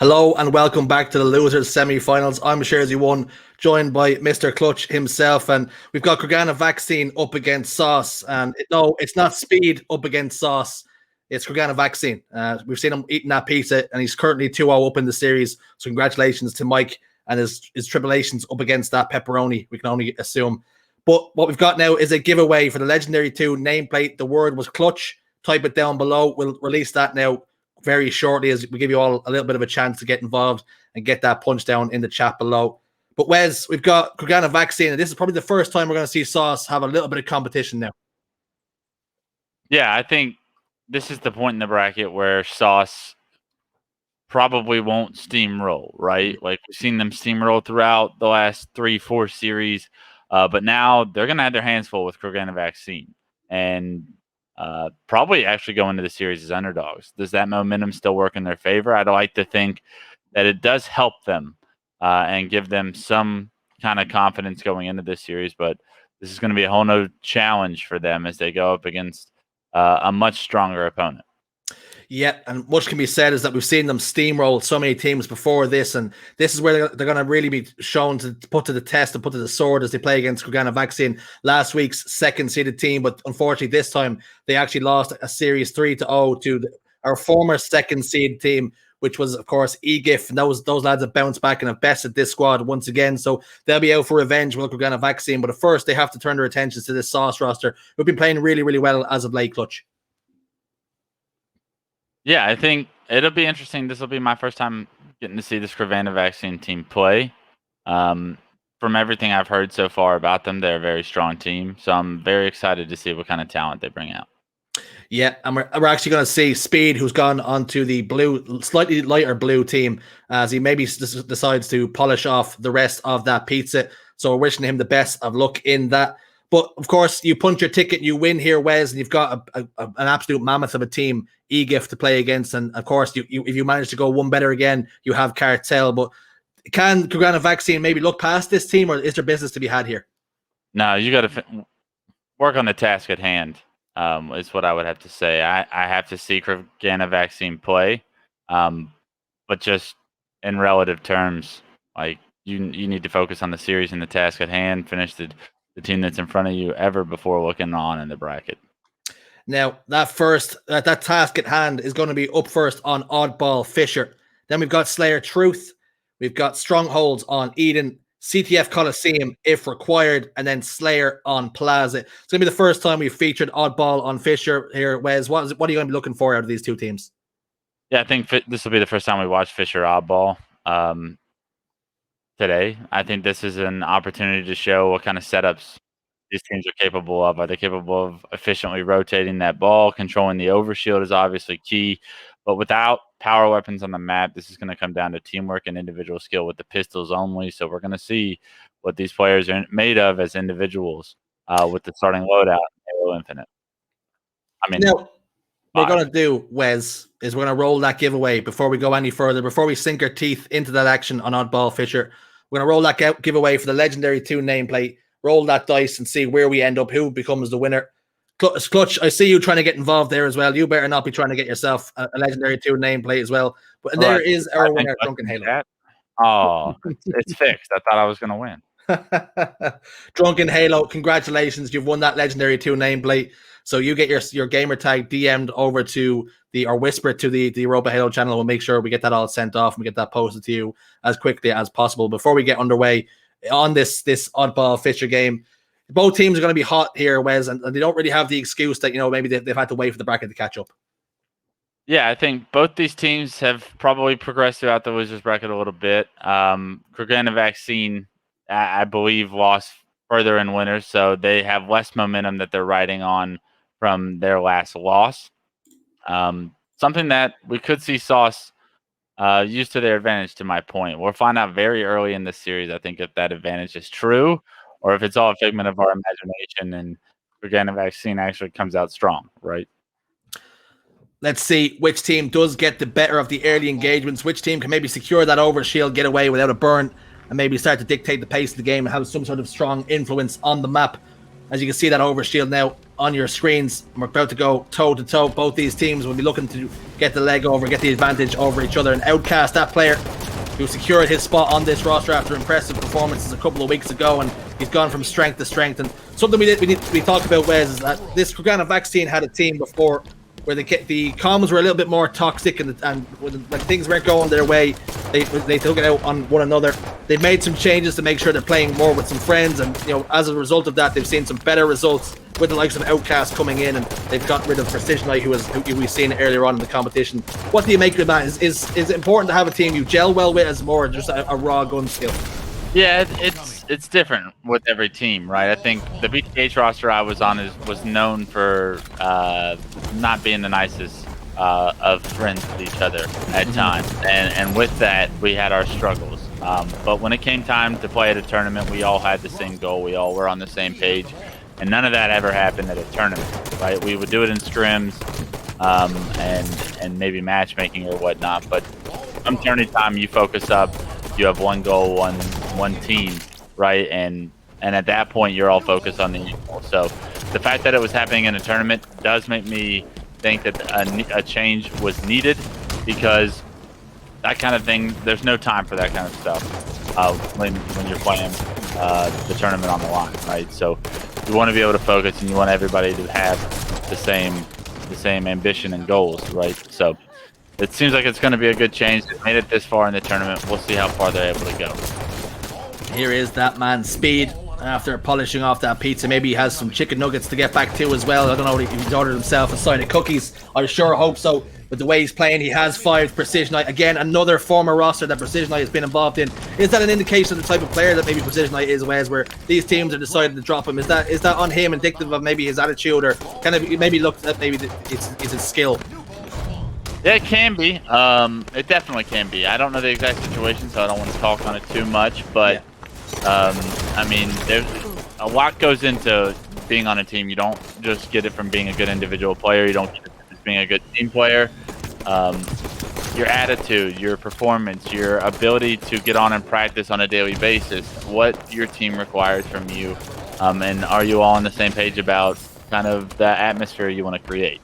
Hello and welcome back to the Losers semi-finals. I'm Sharzy1, joined by Mr. Clutch himself, and we've got Kroganavirus up against Sauce. And no, it's not Speed up against Sauce. It's Kroganavirus. We've seen him eating that pizza, and he's currently 2-0 up in the series. So congratulations to Mike and his tribulations up against that pepperoni, we can only assume. But what we've got now is a giveaway for the Legendary 2 nameplate. The word was Clutch. Type it down below. We'll release that now very shortly, as we give you all a little bit of a chance to get involved and get that punch down in the chat below. But Wes, we've got Kroganavirus, and this is probably the first time we're going to see Sauce have a little bit of competition now. Yeah, I think this is the point in the bracket where Sauce probably won't steamroll, right? Like, we've seen them steamroll throughout the last 3-4 series, but now they're going to have their hands full with Kroganavirus, and probably actually go into the series as underdogs. Does that momentum still work in their favor? I'd like to think that it does help them and give them some kind of confidence going into this series, but this is going to be a whole nother challenge for them as they go up against a much stronger opponent. Yeah, and much can be said is that we've seen them steamroll so many teams before this, and this is where they're going to really be shown to put to the test and put to the sword as they play against Kroganavirus, last week's second-seeded team. But unfortunately, this time they actually lost a series 3-0 to our former second-seed team, which was, of course, EGIF. And those lads have bounced back and have bested this squad once again. So they'll be out for revenge with Kroganavirus. But at first, they have to turn their attentions to this Sauce roster, who've been playing really, really well as of late, Clutch. Yeah, I think it'll be interesting. This will be my first time getting to see this Kroganavirus team play. From everything I've heard so far about them, they're a very strong team. So I'm very excited to see what kind of talent they bring out. Yeah, and we're actually going to see Speed, who's gone onto the blue, slightly lighter blue team, as he maybe decides to polish off the rest of that pizza. So we're wishing him the best of luck in that. But of course, you punch your ticket, you win here, Wes, and you've got an absolute mammoth of a team, EGIF, to play against. And of course, if you manage to go one better again, you have Cartel. But can Kroganavirus maybe look past this team, or is there business to be had here? No, you got to work on the task at hand. Is what I would have to say. I have to see Kroganavirus play, but just in relative terms, like you need to focus on the series and the task at hand. Finish the team that's in front of you ever before looking on in the bracket. Now, that task at hand is going to be up first on Oddball Fisher. Then we've got Slayer Truth. We've got Strongholds on Eden, CTF Coliseum if required, and then Slayer on Plaza. It's going to be the first time we've featured Oddball on Fisher here. Wes, what are you going to be looking for out of these two teams? Yeah, I think this will be the first time we watch Fisher Oddball today. I think this is an opportunity to show what kind of setups these teams are capable of. Are they capable of efficiently rotating that ball? Controlling the overshield is obviously key, but without power weapons on the map, this is going to come down to teamwork and individual skill with the pistols only. So we're going to see what these players are made of as individuals with the starting loadout in Halo Infinite. I mean, now, what we're going to do, Wes, is we're going to roll that giveaway before we go any further, before we sink our teeth into that action on Oddball Fisher. We're going to roll that giveaway for the Legendary 2 nameplate, roll that dice and see where we end up, who becomes the winner. Clutch, I see you trying to get involved there as well. You better not be trying to get yourself a Legendary 2 nameplate as well. But there is our winner, Drunken Halo. Oh, it's fixed. I thought I was going to win. Drunken Halo, congratulations. You've won that Legendary 2 nameplate. So you get your gamer tag DM'd over to or whispered to the Europa Halo channel. We'll make sure we get that all sent off and we get that posted to you as quickly as possible. Before we get underway on this Oddball Fisher game, both teams are going to be hot here, Wes, and they don't really have the excuse that, maybe they've had to wait for the bracket to catch up. Yeah, I think both these teams have probably progressed throughout the losers bracket a little bit. Kroganavirus, I believe, lost further in winners, so they have less momentum that they're riding on from their last loss. Something that we could see Sauce use to their advantage, to my point. We'll find out very early in this series, I think, if that advantage is true or if it's all a figment of our imagination and Kroganavirus actually comes out strong, right? Let's see which team does get the better of the early engagements, which team can maybe secure that overshield, get away without a burn, and maybe start to dictate the pace of the game and have some sort of strong influence on the map. As you can see, that overshield now on your screens. We're about to go toe to toe. Both these teams will be looking to get the leg over, get the advantage over each other. And Outcast, that player who secured his spot on this roster after impressive performances a couple of weeks ago, and he's gone from strength to strength. And something we talked about, Wes, is that this Kroganavirus had a team before where the comms were a little bit more toxic, and when things weren't going their way, they took it out on one another. They've made some changes to make sure they're playing more with some friends, and as a result of that, they've seen some better results with the likes of Outcast coming in, and they've gotten rid of Precision Light, who we've seen earlier on in the competition. What do you make of that? Is it important to have a team you gel well with, as more just a raw gun skill? Yeah, it's different with every team, right? I think the BTH roster I was on was known for not being the nicest of friends with each other at times, and with that we had our struggles. But when it came time to play at a tournament, we all had the same goal. We all were on the same page, and none of that ever happened at a tournament, right? We would do it in scrims and maybe matchmaking or whatnot. But come tourney time, you focus up. You have one goal, one team, right? And at that point, you're all focused on the equal. So the fact that it was happening in a tournament does make me think that a change was needed, because that kind of thing, there's no time for that kind of stuff when you're playing the tournament on the line, right? So you want to be able to focus, and you want everybody to have the same ambition and goals, right? So it seems like it's going to be a good change. They made it this far in the tournament. We'll see how far they're able to go. Here is that man Speed after polishing off that pizza. Maybe he has some chicken nuggets to get back to as well. I don't know if he's ordered himself a side of cookies. I sure hope so. With the way he's playing, he has 5 Precision Light. Again, another former roster that Precision Light has been involved in. Is that an indication of the type of player that maybe Precision Light is, Wes, where these teams are deciding to drop him? Is that on him, indicative of maybe his attitude, or kind of maybe looked at maybe it's his skill? Yeah, it can be. It definitely can be. I don't know the exact situation, so I don't want to talk on it too much. But I mean, there's a lot goes into being on a team. You don't just get it from being a good individual player. You don't get it from just being a good team player. Your attitude, your performance, your ability to get on and practice on a daily basis, what your team requires from you, and are you all on the same page about kind of the atmosphere you want to create?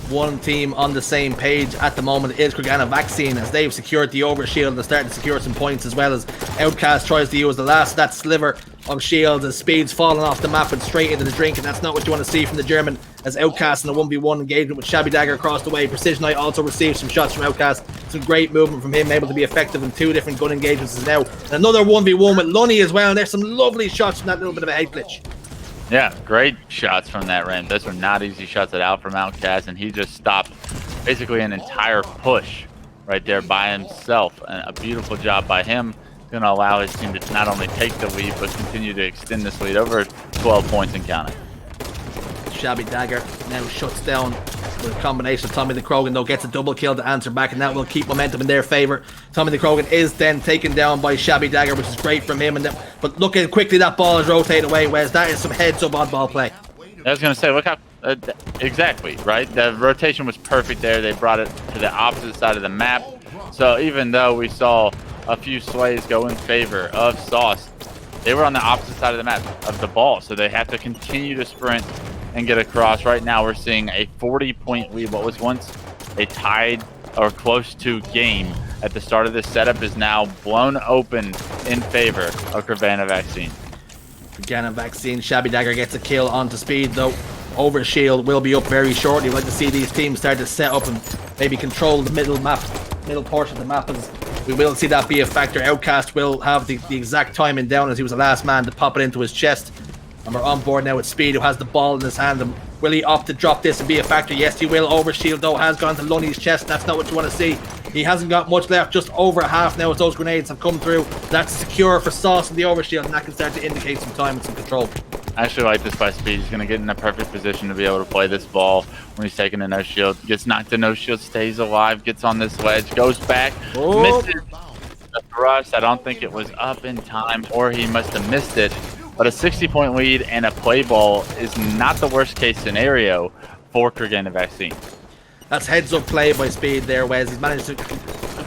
One team on the same page at the moment is Kroganavirus, as they've secured the overshield and they're starting to secure some points, as well as Outcast tries to use the last of that sliver of shield as Speed's falling off the map and straight into the drink, and that's not what you want to see from the German, as Outcast in a 1v1 engagement with Shabby Dagger across the way. Precision Light also received some shots from Outcast. Some great movement from him, able to be effective in 2 different gun engagements as now. And another 1v1 with Lunny as well, and there's some lovely shots from that little bit of a head glitch. Yeah, great shots from that rim. Those were not easy shots from Outcast, and he just stopped basically an entire push right there by himself. And a beautiful job by him, going to allow his team to not only take the lead, but continue to extend this lead over 12 points and counting. Shabby Dagger now shuts down with a combination of Tommy the Krogan, though gets a double kill to answer back, and that will keep momentum in their favor. Tommy the Krogan is then taken down by Shabby Dagger, which is great from him. But look how quickly that ball is rotated away, Wes. That is some heads-up oddball play. I was going to say, look how exactly, right? The rotation was perfect there. They brought it to the opposite side of the map. So even though we saw a few sways go in favor of Sauce, they were on the opposite side of the map of the ball, so they have to continue to sprint and get across. Right now we're seeing a 40-point lead. What was once a tied or close to game at the start of this setup is now blown open in favor of Kroganavirus. Kroganavirus, Shabby Dagger gets a kill onto Speed, though Overshield will be up very shortly. We'd like to see these teams start to set up and maybe control the middle portion of the map, as we will see that be a factor. Outcast will have the exact timing down, as he was the last man to pop it into his chest. And we're on board now with Speed, who has the ball in his hand. And will he opt to drop this and be a factor? Yes, he will. Overshield, though, has gone to Lunny's chest. That's not what you want to see. He hasn't got much left, just over half now as those grenades have come through. That's secure for Sauce and the Overshield, and that can start to indicate some time and some control. I actually like this by Speed. He's going to get in a perfect position to be able to play this ball when he's taking a no shield. Gets knocked to no shield, stays alive, gets on this ledge, goes back, misses the thrust. I don't think it was up in time, or he must have missed it. But a 60-point lead and a play ball is not the worst case scenario for Kroganavirus. That's heads-up play by Speed there, Wes. He's managed to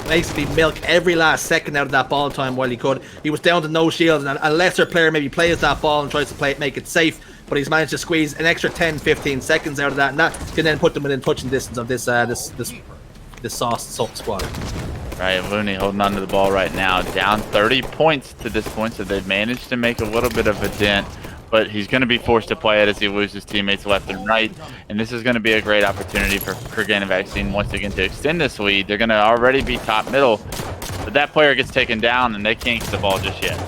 basically milk every last second out of that ball time while he could. He was down to no shield, and a lesser player maybe plays that ball and tries to make it safe. but he's managed to squeeze an extra 10-15 seconds out of that, and that can then put them within touching distance of this Sauce squad. Right, Looney holding onto the ball right now, down 30 points to this point, so they've managed to make a little bit of a dent, but he's going to be forced to play it as he loses teammates left and right, and this is going to be a great opportunity for Kroganavirus once again to extend this lead. They're going to already be top middle, but that player gets taken down and they can't get the ball just yet.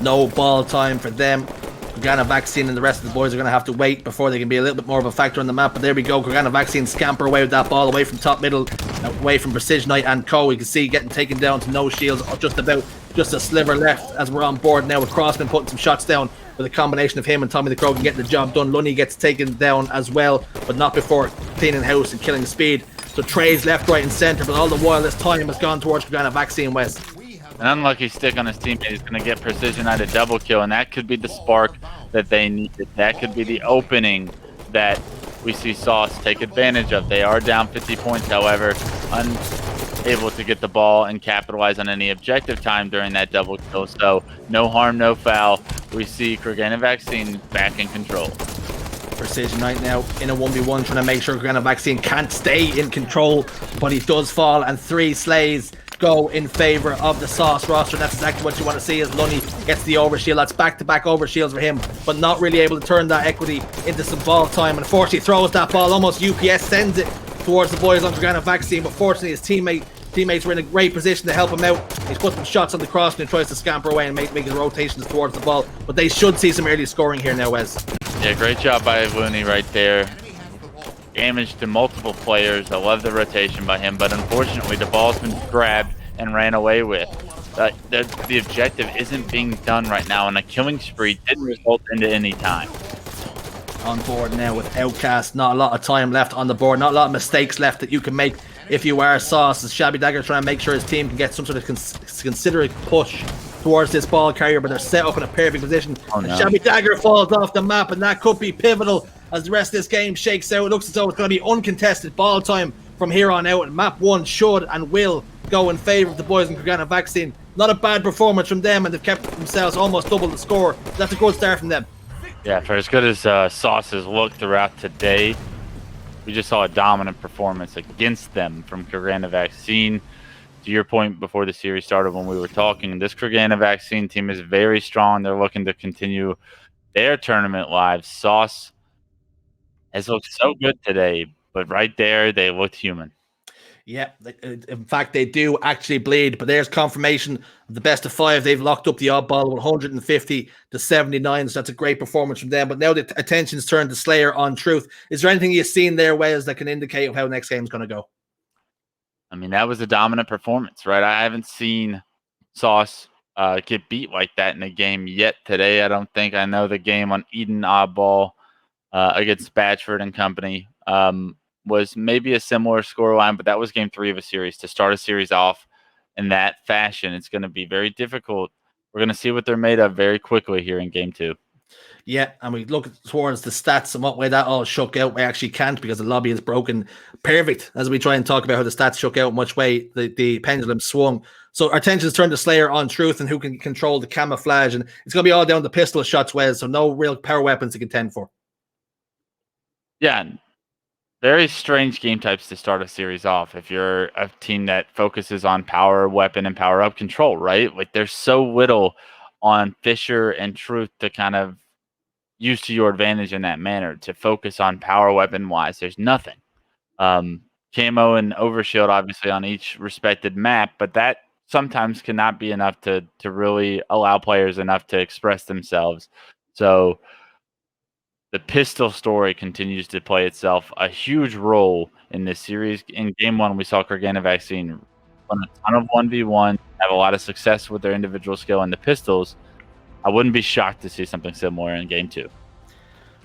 No ball time for them. Kroganavirus and the rest of the boys are going to have to wait before they can be a little bit more of a factor on the map. But there we go. Kroganavirus scamper away with that ball, away from top middle, away from Precision Knight and Co. You can see getting taken down to no shields, just a sliver left as we're on board now with Crossman putting some shots down with a combination of him and Tommy the Krogan getting the job done. Lunny gets taken down as well, but not before cleaning house and killing speed. So Trey's left, right and centre, but all the while this time has gone towards Kroganavirus West. An unlucky stick on his teammate is going to get Precision Knight a double kill, and that could be the spark that they needed. That could be the opening that we see Sauce take advantage of. They are down 50 points, however, unable to get the ball and capitalize on any objective time during that double kill. So no harm, no foul. We see Kroganavirus back in control. Precision Knight now in a 1v1 trying to make sure Kroganavirus can't stay in control, but he does fall, and 3 slays go in favor of the Sauce roster. That's exactly what you want to see as Lunny gets the overshield. That's back-to-back overshields for him, but not really able to turn that equity into some ball time. Unfortunately, throws that ball, almost UPS sends it towards the boys on Kroganavirus, but fortunately his teammates were in a great position to help him out. He's put some shots on the cross and tries to scamper away and make his rotations towards the ball, but they should see some early scoring here now, Wes. Yeah, great job by Looney right there. Damage to multiple players. I love the rotation by him, but unfortunately the ball's been grabbed and ran away with. The objective isn't being done right now, and a killing spree didn't result into any time. On board now with Outcast. Not a lot of time left on the board. Not a lot of mistakes left that you can make if you are Sauce. As Shabby Dagger trying to make sure his team can get some sort of considerate push towards this ball carrier, but they're set up in a perfect position. Oh, no. Shabby Dagger falls off the map, and that could be pivotal as the rest of this game shakes out. It looks as though it's going to be uncontested ball time from here on out, and map 1 should and will go in favour of the boys in Kroganavirus. Not a bad performance from them, and they've kept themselves almost double the score. That's a good start from them. Yeah, for as good as Sauce has looked throughout today, we just saw a dominant performance against them from Kroganavirus. To your point before the series started when we were talking, this Kroganavirus team is very strong. They're looking to continue their tournament lives. Sauce has looked so good today, but right there, they looked human. Yeah, in fact, they do actually bleed, but there's confirmation of the best of 5. They've locked up the oddball 150-79, so that's a great performance from them. But now the attention's turned to Slayer on Truth. Is there anything you've seen there, Wes, that can indicate of how next game's going to go? I mean, that was a dominant performance, right? I haven't seen Sauce get beat like that in a game yet today. I don't think. I know the game on Eden oddball against Batchford and company was maybe a similar scoreline, but that was game 3 of a series. To start a series off in that fashion, it's going to be very difficult. We're going to see what they're made of very quickly here in game 2. Yeah, and we look towards the stats and what way that all shook out. We actually can't because the lobby is broken. Perfect as we try and talk about how the stats shook out, much way the pendulum swung. So our attention's turned to Slayer on Truth and who can control the camouflage, and it's going to be all down to pistol shots, Wes, so no real power weapons to contend for. Yeah, very strange game types to start a series off if you're a team that focuses on power weapon and power up control, right? Like there's so little on Fisher and Truth to kind of use to your advantage in that manner. To focus on power weapon wise, there's nothing. Camo and Overshield obviously on each respected map, but that sometimes cannot be enough to really allow players enough to express themselves. So the pistol story continues to play itself a huge role in this series. In game 1, we saw Kroganavirus run a ton of 1v1, have a lot of success with their individual skill in the pistols. I wouldn't be shocked to see something similar in game 2.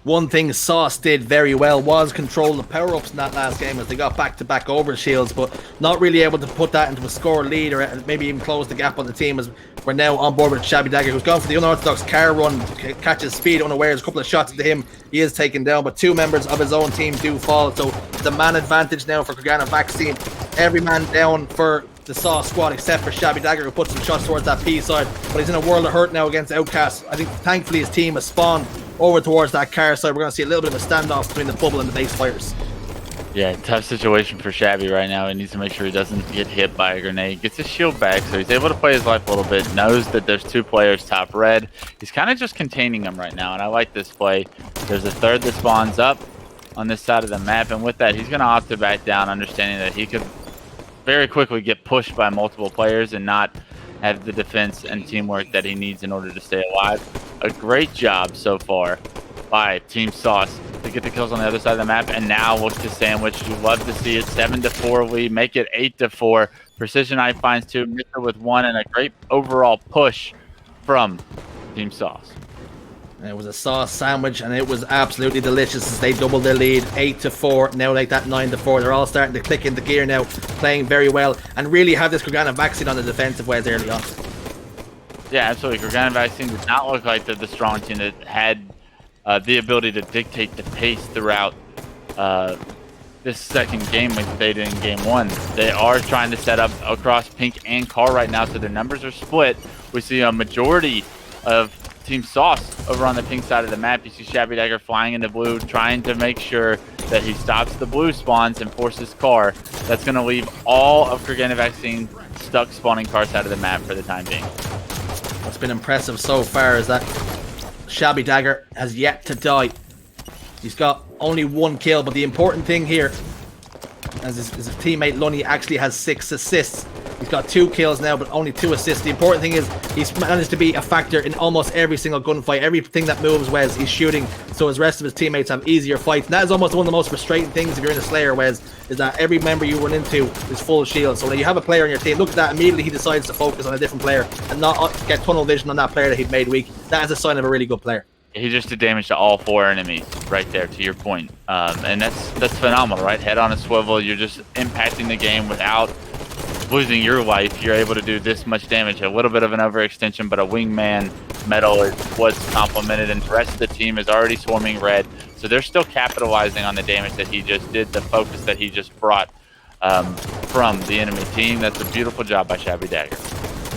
One thing Sauce did very well was control the power-ups in that last game as they got back-to-back overshields, but not really able to put that into a score lead or maybe even close the gap on the team, as we're now on board with Shabby Dagger, who's gone for the unorthodox car run, catches speed unawares, a couple of shots to him, he is taken down, but 2 members of his own team do fall, so the man advantage now for Kroganavirus. Every man down for the Sauce squad except for Shabby Dagger, who put some shots towards that P side, but he's in a world of hurt now against Outcast. I think thankfully his team has spawned over towards that car side. We're going to see a little bit of a standoff between the bubble and the base fighters. Yeah, tough situation for Shabby right now. He needs to make sure he doesn't get hit by a grenade. Gets his shield back, so he's able to play his life a little bit. Knows that there's 2 players top red. He's kind of just containing them right now, and I like this play. There's a third that spawns up on this side of the map, and with that, he's going to opt to back down, understanding that he could very quickly get pushed by multiple players and not have the defense and teamwork that he needs in order to stay alive. A great job so far by Team Sauce to get the kills on the other side of the map, and now look to sandwich. You love to see it. 7-4 lead, make it 8-4. Precision Eye finds 2, Mr. with 1, and a great overall push from Team Sauce. It was a sauce sandwich, and it was absolutely delicious as they doubled their lead, 8-4. Now like that 9-4. They're all starting to click into gear now, playing very well, and really have this Kroganavirus on the defensive ways early on. Yeah, absolutely. Kroganavirus did not look like the strong team that had the ability to dictate the pace throughout this second game like they did in game 1. They are trying to set up across Pink and Car right now, so their numbers are split. We see a majority of Team Sauce over on the pink side of the map. You see Shabby Dagger flying into blue, trying to make sure that he stops the blue spawns and forces Car. That's going to leave all of Kroganavirus stuck spawning Car side of the map for the time being. What's been impressive so far is that Shabby Dagger has yet to die. He's got only 1 kill, but the important thing here, as his teammate Lunny actually has 6 assists. He's got 2 kills now, but only 2 assists. The important thing is he's managed to be a factor in almost every single gunfight. Everything that moves, Wes, he's shooting, so his rest of his teammates have easier fights. And that is almost one of the most frustrating things if you're in a Slayer, Wes, is that every member you run into is full shield. So when you have a player on your team, look at that, immediately he decides to focus on a different player and not get tunnel vision on that player that he'd made weak. That is a sign of a really good player. He just did damage to all 4 enemies right there, to your point. And that's phenomenal, right? Head on a swivel, you're just impacting the game without losing your life. You're able to do this much damage. A little bit of an overextension, but a wingman medal is what's complimented, and the rest of the team is already swarming red. So they're still capitalizing on the damage that he just did, the focus that he just brought from the enemy team. That's a beautiful job by Shabby Dagger.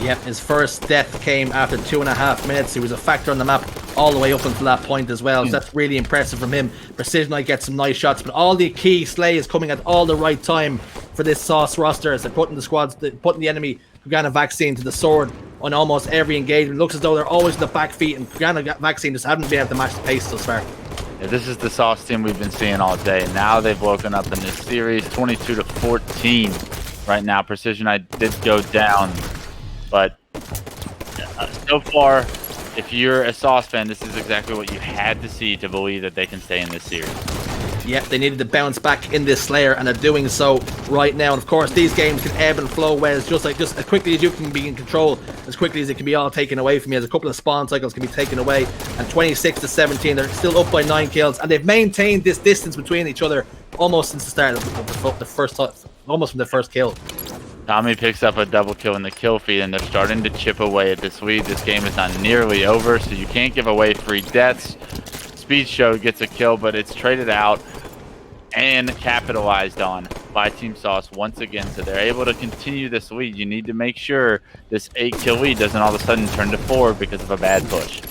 Yep, his first death came after 2.5 minutes. He was a factor on the map all the way up until that point as well. So that's really impressive from him. Precision Eye gets some nice shots, but all the key slays coming at all the right time for this Sauce roster as they're putting the squads, putting the enemy Kroganavirus to the sword on almost every engagement. It looks as though they're always in the back feet, and Kroganavirus just haven't been able to match the pace thus far. Yeah, this is the Sauce team we've been seeing all day. Now they've woken up in this series, 22-14 right now. Precision Eye did go down, but so far, if you're a Sauce fan, this is exactly what you had to see to believe that they can stay in this series. Yep, they needed to bounce back in this Slayer, and they're doing so right now. And of course, these games can ebb and flow, Wes, just as quickly as you can be in control, as quickly as it can be all taken away from you, as a couple of spawn cycles can be taken away. And 26-17, they're still up by 9 kills, and they've maintained this distance between each other almost since the start of the first, almost from the first kill. Tommy picks up a double kill in the kill feed, and they're starting to chip away at this lead. This game is not nearly over, so you can't give away free deaths. Speed Show gets a kill, but it's traded out and capitalized on by Team Sauce once again, so they're able to continue this lead. You need to make sure this 8-kill lead doesn't all of a sudden turn to 4 because of a bad push.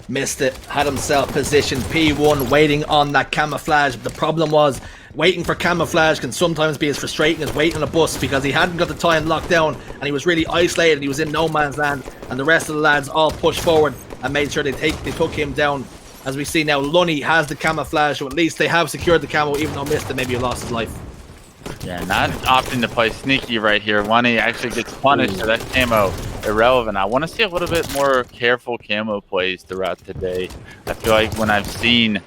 Missed it, had himself positioned P1, waiting on that camouflage. But the problem was, waiting for camouflage can sometimes be as frustrating as waiting on a bus, because he hadn't got the time locked down and he was really isolated. He was in no man's land, and the rest of the lads all pushed forward and made sure they took him down. As we see now, Lunny has the camouflage, so at least they have secured the camo, even though Mista maybe lost his life. Yeah, not opting to play sneaky right here. Lunny actually gets punished, so that camo irrelevant. I want to see a little bit more careful camo plays throughout the day. I feel like when I've seen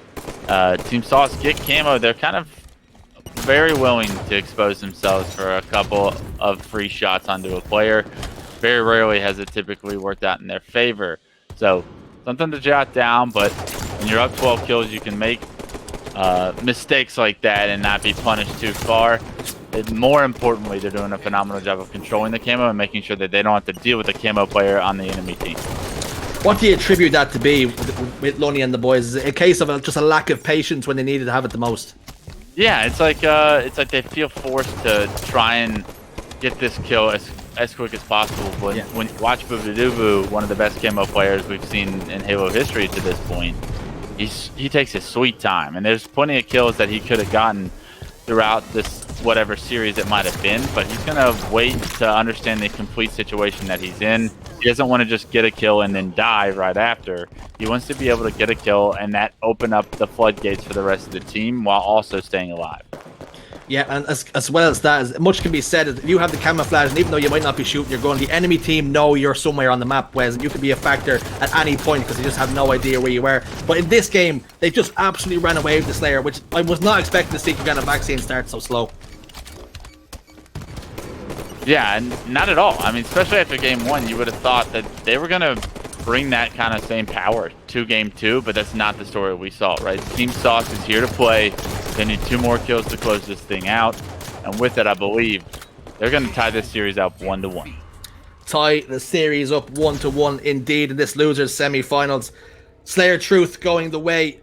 Team Sauce get camo, they're kind of very willing to expose themselves for a couple of free shots onto a player. Very rarely has it typically worked out in their favor. So something to jot down, but when you're up 12 kills, you can make mistakes like that and not be punished too far. More importantly, they're doing a phenomenal job of controlling the camo and making sure that they don't have to deal with the camo player on the enemy team. What do you attribute that to be with Lunny and the boys? Is it a case of just a lack of patience when they needed to have it the most? Yeah, it's like they feel forced to try and get this kill as quick as possible. But when you watch Boobadooboo, one of the best camo players we've seen in Halo history to this point, he takes his sweet time, and there's plenty of kills that he could have gotten throughout this whatever series it might have been, but he's going to wait to understand the complete situation that he's in. He doesn't want to just get a kill and then die right after. He wants to be able to get a kill and that open up the floodgates for the rest of the team while also staying alive. Yeah, and as well as that, as much can be said, if you have the camouflage, and even though you might not be shooting your gun, the enemy team know you're somewhere on the map, Wes, and you could be a factor at any point because they just have no idea where you are. But in this game, they just absolutely ran away with the Slayer, which I was not expecting to see Kroganavirus start so slow. Yeah, and not at all. I mean, especially after game 1, you would have thought that they were going to bring that kind of same power to game 2, but that's not the story we saw, right? Team Sauce is here to play. They need 2 more kills to close this thing out, and with it, I believe they're going to tie this series up 1-1. Tie the series up 1-1 indeed in this losers semi-finals. Slayer Truth going the way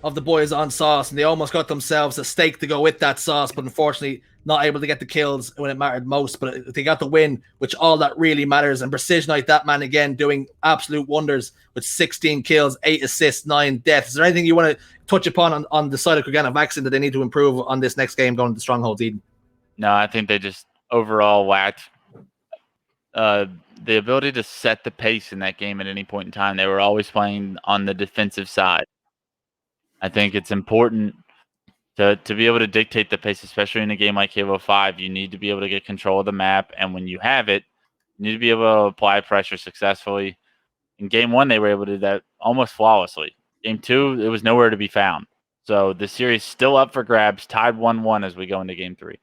of the boys on Sauce, and they almost got themselves a stake to go with that Sauce, but unfortunately not able to get the kills when it mattered most. But they got the win, which all that really matters. And Precision Knight, that man again, doing absolute wonders with 16 kills, 8 assists, 9 deaths. Is there anything you want to touch upon on the side of Kroganavirus that they need to improve on this next game going to Stronghold Eden? No, I think they just overall lacked the ability to set the pace in that game at any point in time. They were always playing on the defensive side. I think it's important to be able to dictate the pace, especially in a game like Halo 5. You need to be able to get control of the map, and when you have it, you need to be able to apply pressure successfully. In game 1, they were able to do that almost flawlessly. Game 2, it was nowhere to be found. So the series still up for grabs, tied 1-1 as we go into game 3.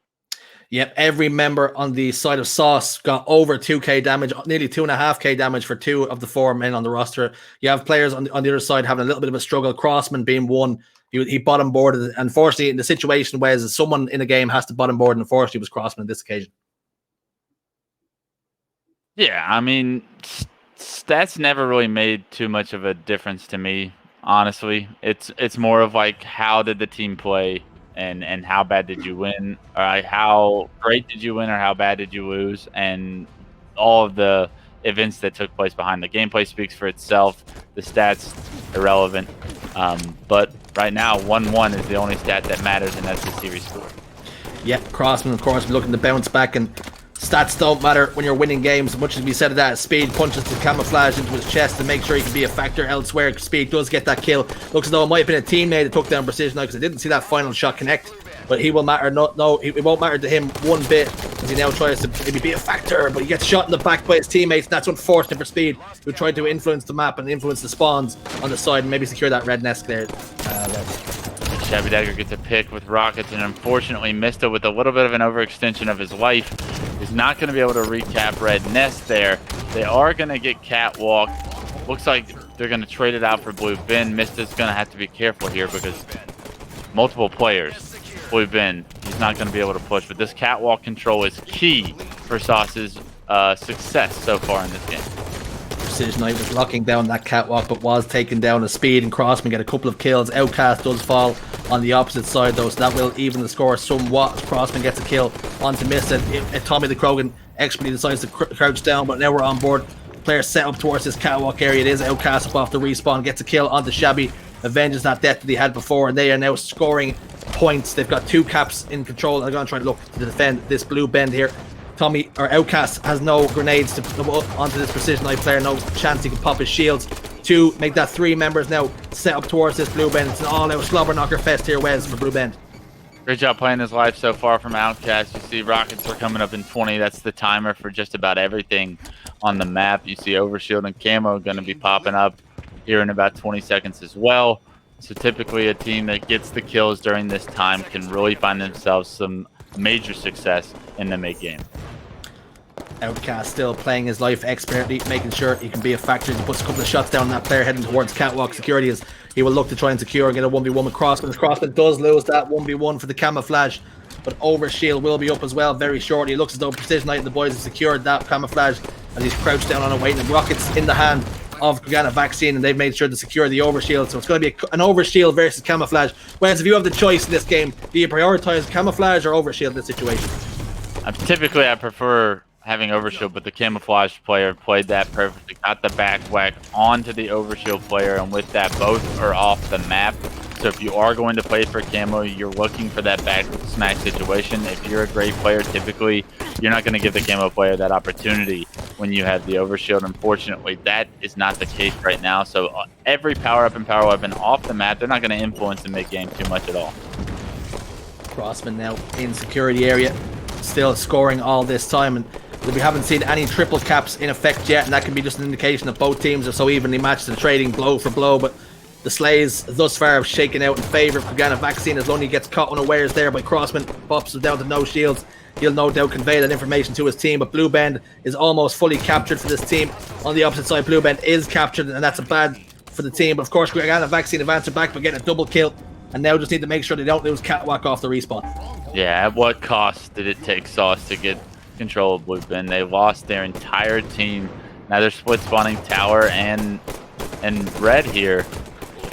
Yep, every member on the side of Sauce got over 2k damage, nearly 2.5k damage for 2 of the 4 men on the roster. You have players on the other side having a little bit of a struggle. Crossman being one. He bottom boarded. Unfortunately, in the situation where someone in a game has to bottom board, and unfortunately, it was Crossman on this occasion. Yeah, I mean, stats never really made too much of a difference to me, honestly. It's more of like, how did the team play, and how bad did you win, or like how great did you win, or how bad did you lose, and all of the events that took place behind the gameplay speaks for itself. The stats irrelevant, but right now 1-1 is the only stat that matters, and that's the series score. Yeah, Crossman, of course, looking to bounce back, and stats don't matter when you're winning games. Much as we said of that, Speed punches the camouflage into his chest to make sure he can be a factor elsewhere. Speed does get that kill. Looks as though it might have been a teammate that took down Precision because I didn't see that final shot connect. But he will matter. No, it won't matter to him one bit as he now tries to maybe be a factor, but he gets shot in the back by his teammates. That's unfortunate for Speed, who tried to influence the map and influence the spawns on the side and maybe secure that red nest there. Shabby Dagger gets a pick with rockets and unfortunately missed it with a little bit of an overextension of his life. He's not going to be able to recap red nest there. They are going to get catwalk. Looks like they're going to trade it out for Blue Ben. Mista's going to have to be careful here because multiple players. Blue Ben, he's not going to be able to push, but this catwalk control is key for Sauce's success so far in this game. Precision Knight was locking down that catwalk, but was taken down. A Speed and Crossman get a couple of kills. Outcast does fall on the opposite side though, so that will even the score somewhat. Crossman gets a kill onto Mista. Tommy the Krogan expertly decides to crouch down, but now we're on board. Players set up towards this catwalk area. It is Outcast up off the respawn, gets a kill onto Shabby, avenges that death that he had before, and they are now scoring points. They've got 2 caps in control. They're going to try to look to defend this blue bend here. Tommy, or Outcast, has no grenades to put onto this Precision Knight player. No chance he can pop his shields. 2 make that 3 members now set up towards this blue bend. It's an all-out slobber knocker fest here, Wes, for blue bend. Great job playing his life so far from Outcast. You see rockets are coming up in 20. That's the timer for just about everything on the map. You see Overshield and Camo going to be popping up here in about 20 seconds as well. So typically a team that gets the kills during this time can really find themselves some major success in the mid-game. Outcast still playing his life expertly, making sure he can be a factor. He puts a couple of shots down on that player heading towards catwalk security as he will look to try and secure and get a 1v1 with Crossman. As Crossman does lose that 1v1 for the camouflage, but Overshield will be up as well very shortly. It looks as though Precision Knight and the boys have secured that camouflage as he's crouched down on it waiting. Rockets in the hand of Kroganavirus, and they've made sure to secure the Overshield. So it's going to be an Overshield versus camouflage. Whereas if you have the choice in this game, do you prioritize camouflage or Overshield in this situation? Typically, I prefer having overshield, but the camouflage player played that perfectly, got the back whack onto the overshield player, and with that, both are off the map. So if you are going to play for camo, you're looking for that back smack situation. If you're a great player, typically you're not going to give the camo player that opportunity when you have the overshield. Unfortunately, that is not the case right now. So every power-up and power weapon off the map, they're not going to influence the mid-game too much at all. Crossman now in security area, still scoring all this time, and we haven't seen any triple caps in effect yet, and that can be just an indication that both teams are so evenly matched and trading blow for blow. But the Slays thus far have shaken out in favour of Kroganavirus as Lundy gets caught unawares there by Crossman, pops him down to no shields. He'll no doubt convey that information to his team, but Blue Bend is almost fully captured for this team. On the opposite side, Blue Bend is captured, and that's a bad for the team. But of course, Kroganavirus have answered back by getting a double kill, and now just need to make sure they don't lose Catwalk off the respawn. Yeah, at what cost did it take Sauce to get control of Blue Bend? They lost their entire team. Now they're split spawning tower and red here.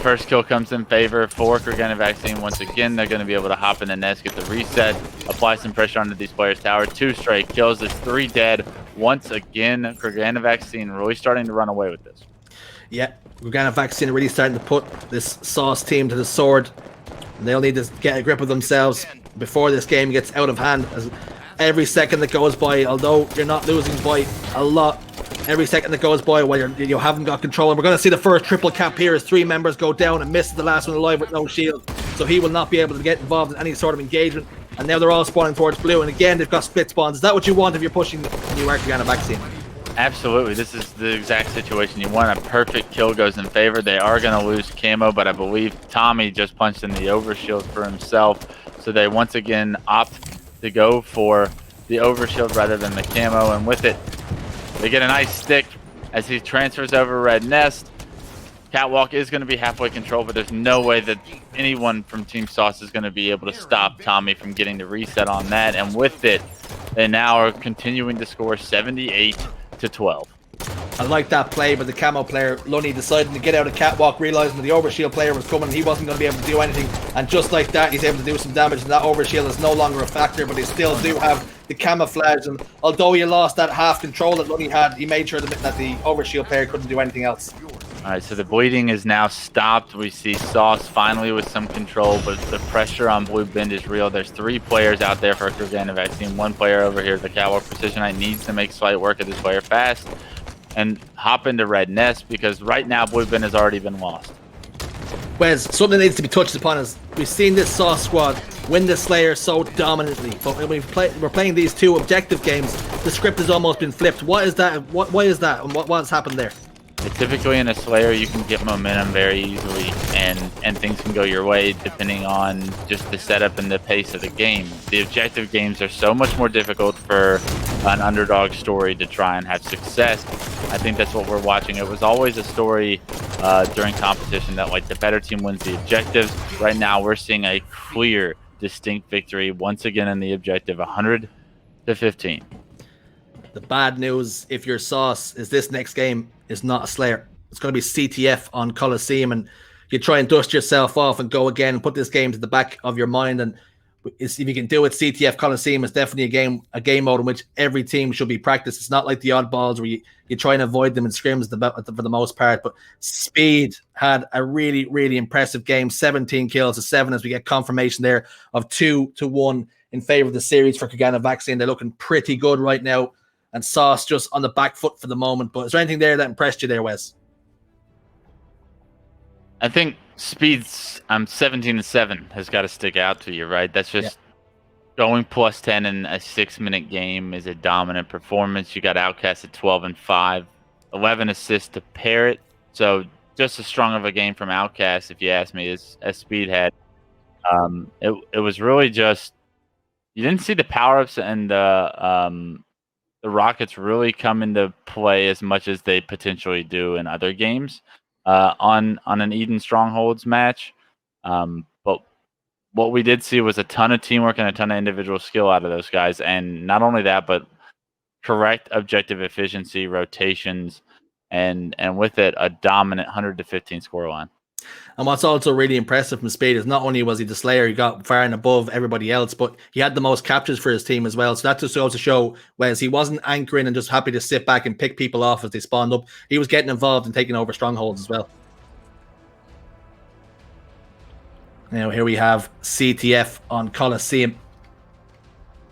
First kill comes in favor for Kroganavirus. Once again, they're going to be able to hop in the nest, get the reset, apply some pressure onto these players' tower. 2 straight kills. There's 3 dead. Once again, Kroganavirus really starting to run away with this. Yeah, Kroganavirus really starting to put this Sauce team to the sword. They'll need to get a grip of themselves before this game gets out of hand. As every second that goes by, although you're not losing by a lot, every second that goes by while you haven't got control, and we're going to see the first triple cap here as 3 members go down and misses the last one alive with no shield, so he will not be able to get involved in any sort of engagement. And now they're all spawning towards blue, and again they've got split spawns. Is that what you want if you're pushing and you are Kroganavirus? Absolutely, this is the exact situation you want. A perfect kill goes in favor. They are going to lose camo, but I believe Tommy just punched in the overshield for himself, so they once again opt to go for the overshield rather than the camo, and with it they get a nice stick as he transfers over red nest. Catwalk is going to be halfway control, but there's no way that anyone from Team Sauce is going to be able to stop Tommy from getting the reset on that, and with it they now are continuing to score 78-12. I like that play, but the camo player, Lunny, deciding to get out of Catwalk, realizing that the overshield player was coming and he wasn't going to be able to do anything, and just like that he's able to do some damage, and that overshield is no longer a factor, but they still do have the camouflage, and although he lost that half control that Lunny had, he made sure that the overshield player couldn't do anything else. Alright, so the bleeding is now stopped. We see Sauce finally with some control, but the pressure on Blue Bend is real. There's 3 players out there for Kroganavirus. 1 player over here, the Catwalk Precision Knight, needs to make slight work of this player fast and hop into red nest, because right now Blue Bend has already been lost. Wes, something that needs to be touched upon is we've seen this Sauce squad win the Slayer so dominantly, but when we're playing these 2 objective games, the script has almost been flipped. What is that? Why is that, and what's happened there? Typically in a Slayer you can get momentum very easily, and things can go your way depending on just the setup and the pace of the game. The objective games are so much more difficult for an underdog story to try and have success. I think that's what we're watching. It was always a story during competition that like the better team wins the objectives. Right now we're seeing a clear, distinct victory once again in the objective, 100-15. The bad news, if you're Sauce, is this next game is not a Slayer. It's going to be CTF on Coliseum, and you try and dust yourself off and go again and put this game to the back of your mind. And if you can do it, CTF Coliseum is definitely a game mode in which every team should be practiced. It's not like the oddballs where you try and avoid them in scrims for the most part. But Speed had a really, really impressive game. 17 kills to 7 as we get confirmation there of 2-1 in favor of the series for Kroganavirus. They're looking pretty good right now. And Sauce just on the back foot for the moment. But is there anything there that impressed you there, Wes? I think Speed's 17-7 has got to stick out to you, right? That's just going plus 10 in a 6-minute game is a dominant performance. You got Outcast at 12-5, 11 assists to Parrot. So just as strong of a game from Outcast, if you ask me, as Speed had. It was really just, you didn't see the power-ups and the Rockets really come into play as much as they potentially do in other games on an Eden Strongholds match. But what we did see was a ton of teamwork and a ton of individual skill out of those guys. And not only that, but correct objective efficiency, rotations, and with it, a dominant 100-15 scoreline. And what's also really impressive from Speed is not only was he the Slayer, he got far and above everybody else, but he had the most captures for his team as well. So that just goes to show, Wes, he wasn't anchoring and just happy to sit back and pick people off as they spawned up. He was getting involved and taking over strongholds as well. Now here we have CTF on Coliseum.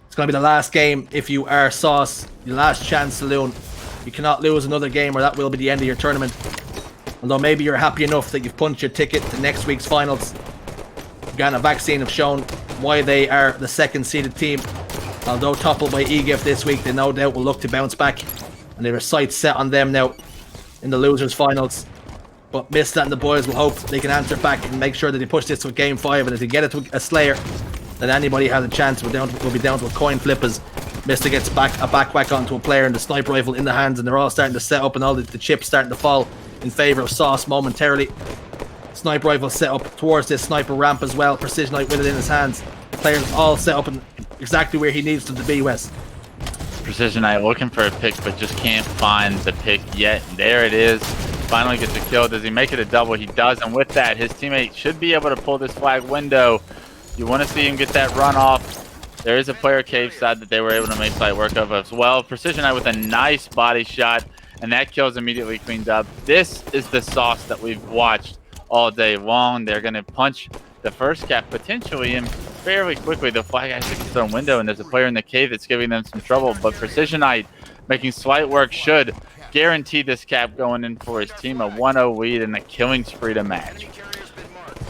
It's going to be the last game if you are Sauce. Your last chance, Saloon. You cannot lose another game or that will be the end of your tournament. Although maybe you're happy enough that you've punched your ticket to next week's finals. Kroganavirus have shown why they are the second seeded team. Although toppled by EGIF this week, they no doubt will look to bounce back. And they have sights set on them now in the losers finals. But Mista and the boys will hope they can answer back and make sure that they push this to a game 5. And if they get it to a Slayer, then anybody has a chance. We'll be down to a coin flip as Mista gets a back whack onto a player and the sniper rifle in the hands, and they're all starting to set up and all the chips starting to fall in favor of Sauce momentarily. Sniper rifle set up towards this sniper ramp as well. Precision Light with it in his hands. Players all set up in exactly where he needs them to be, Wes. Precision Light looking for a pick, but just can't find the pick yet. There it is. Finally gets a kill. Does he make it a double? He does, and with that, his teammate should be able to pull this flag window. You want to see him get that run off. There is a player cave side that they were able to make slight work of as well. Precision Light with a nice body shot, and that kill's immediately cleaned up. This is the Sauce that we've watched all day long. They're going to punch the first cap potentially and fairly quickly. The flag actually gets thrown window, and there's a player in the cave that's giving them some trouble. But Precision Light making slight work should guarantee this cap going in for his team. A 1-0 lead and a killing spree to match.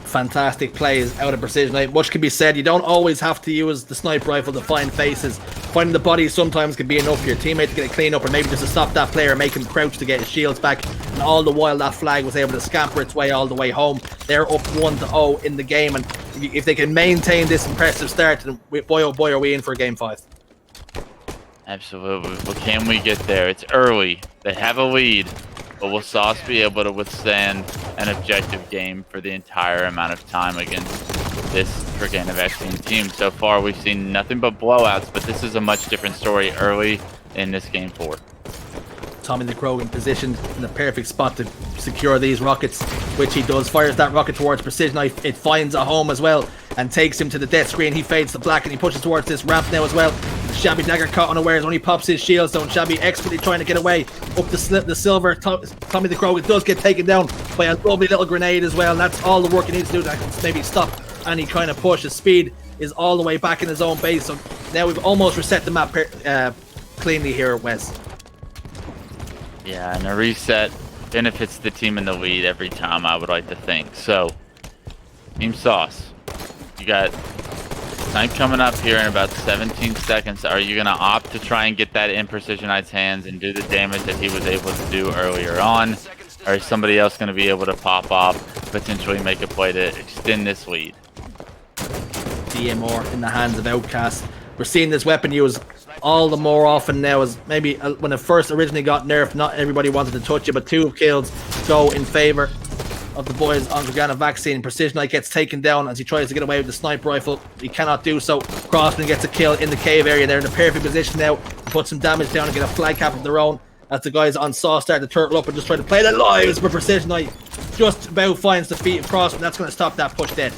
Fantastic plays out of Precision Light. Much can be said. You don't always have to use the sniper rifle to find faces. Finding the bodies sometimes can be enough for your teammate to get a clean up, or maybe just to stop that player, make him crouch to get his shields back. And all the while that flag was able to scamper its way all the way home. They're up 1-0 in the game, and if they can maintain this impressive start, then boy oh boy are we in for game 5. Absolutely, but can we get there? It's early. They have a lead, but will Sauce be able to withstand an objective game for the entire amount of time against this Kroganavirus team? So far, we've seen nothing but blowouts, but this is a much different story early in this game 4. Tommy the Krogan positioned in the perfect spot to secure these rockets, which he does. Fires that rocket towards Precision Light. It finds a home as well and takes him to the death screen. He fades to black and he pushes towards this ramp now as well. Shabby Dagger caught unawares when he pops his shield zone. Shabby expertly trying to get away up the silver. Tommy the Krogan does get taken down by a lovely little grenade as well. And that's all the work he needs to do to maybe stop any kind of push. His speed is all the way back in his own base. So now we've almost reset the map cleanly here at West. Yeah, and a reset benefits the team in the lead every time, I would like to think. So, Team Sauce, you got time coming up here in about 17 seconds. Are you going to opt to try and get that in Precision Light's hands and do the damage that he was able to do earlier on? Or is somebody else going to be able to pop off, potentially make a play to extend this lead? DMR in the hands of Outcast. We're seeing this weapon used all the more often now, as maybe when it first originally got nerfed, not everybody wanted to touch it, but 2 kills go in favor of the boys on Kroganavirus. Precision Light gets taken down as he tries to get away with the sniper rifle. He cannot do so. Crossman gets a kill in the cave area. They're in a perfect position now to put some damage down and get a flag cap of their own as the guys on Saw start to turtle up and just try to play their lives, but Precision Light just about finds the feet of Crossman. That's going to stop that push dead.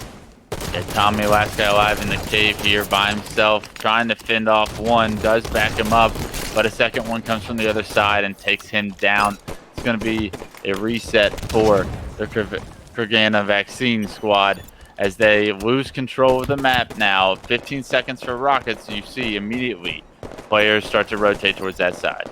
Yeah, Tommy, last guy alive in the cave here by himself, trying to fend off one, does back him up, but a second one comes from the other side and takes him down. It's going to be a reset for the Kroganavirus squad as they lose control of the map now. 15 seconds for rockets, you see immediately players start to rotate towards that side.